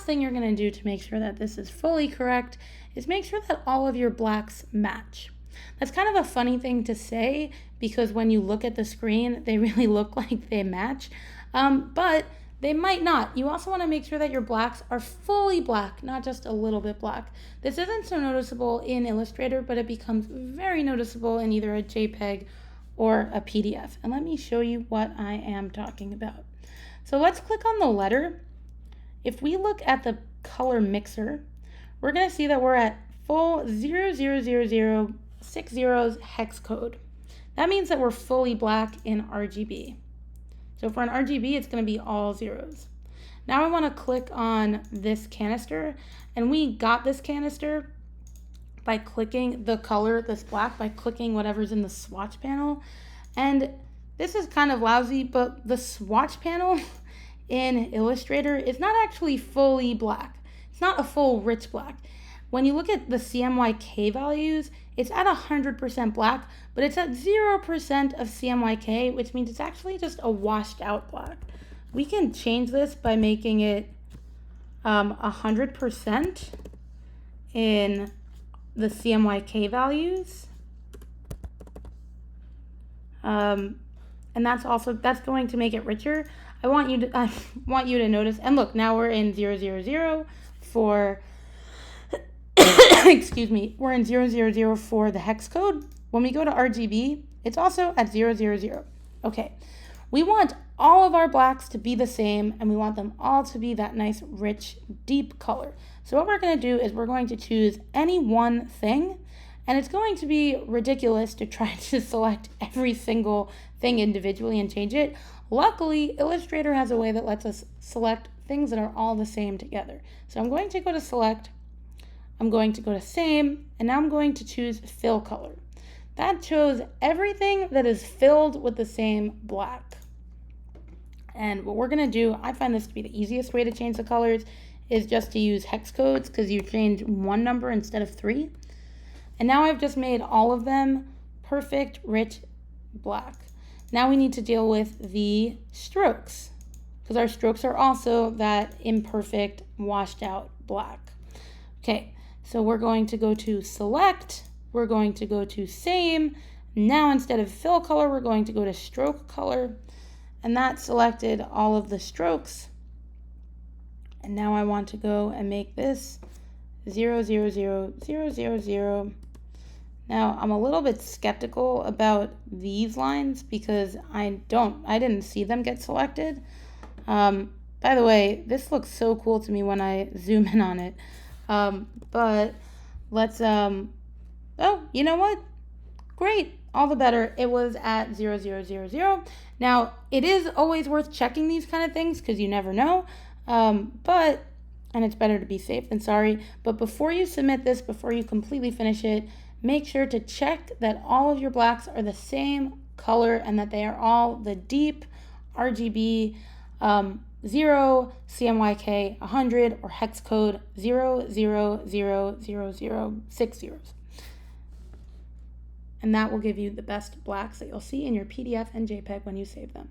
thing you're going to do to make sure that this is fully correct is make sure that all of your blacks match. That's kind of a funny thing to say because when you look at the screen, they really look like they match, but they might not. You also want to make sure that your blacks are fully black, not just a little bit black. This isn't so noticeable in Illustrator, but it becomes very noticeable in either a JPEG or a PDF. And let me show you what I am talking about. So let's click on the letter. If we look at the color mixer, we're going to see that we're at full 000060 hex code. That means that we're fully black in RGB. So for an RGB, it's going to be all zeros. Now I want to click on this canister, and we got this canister by clicking the color, this black, by clicking whatever's in the swatch panel. And this is kind of lousy, but the swatch panel in Illustrator is not actually fully black. It's not a full rich black. When you look at the CMYK values, it's at 100% black, but it's at 0% of CMYK, which means it's actually just a washed out black. We can change this by making it 100% in the CMYK values. And that's going to make it richer. I want you to notice, and look, now we're in 000 for excuse me, we're in 000 for the hex code. When we go to RGB, it's also at 000. Okay, we want all of our blacks to be the same, and we want them all to be that nice, rich, deep color. So what we're going to do is we're going to choose any one thing, and it's going to be ridiculous to try to select every single thing individually and change it. Luckily, Illustrator has a way that lets us select things that are all the same together. So I'm going to go to select, I'm going to go to same, and now I'm going to choose fill color. That chose everything that is filled with the same black. And what we're going to do, I find this to be the easiest way to change the colors, is just to use hex codes because you change one number instead of 3. And now I've just made all of them perfect, rich black. Now we need to deal with the strokes because our strokes are also that imperfect, washed out black. Okay, so we're going to go to select, we're going to go to same. Now instead of fill color, we're going to go to stroke color, and that selected all of the strokes. And now I want to go and make this 000000. Now I'm a little bit skeptical about these lines because I didn't see them get selected. By the way, this looks so cool to me when I zoom in on it. But let's, oh, you know what? Great, all the better. It was at 0000. Now, it is always worth checking these kind of things because you never know. And it's better to be safe than sorry. But before you submit this, before you completely finish it, make sure to check that all of your blacks are the same color and that they are all the deep RGB 0, CMYK 100, or hex code 000060. And that will give you the best blacks that you'll see in your PDF and JPEG when you save them.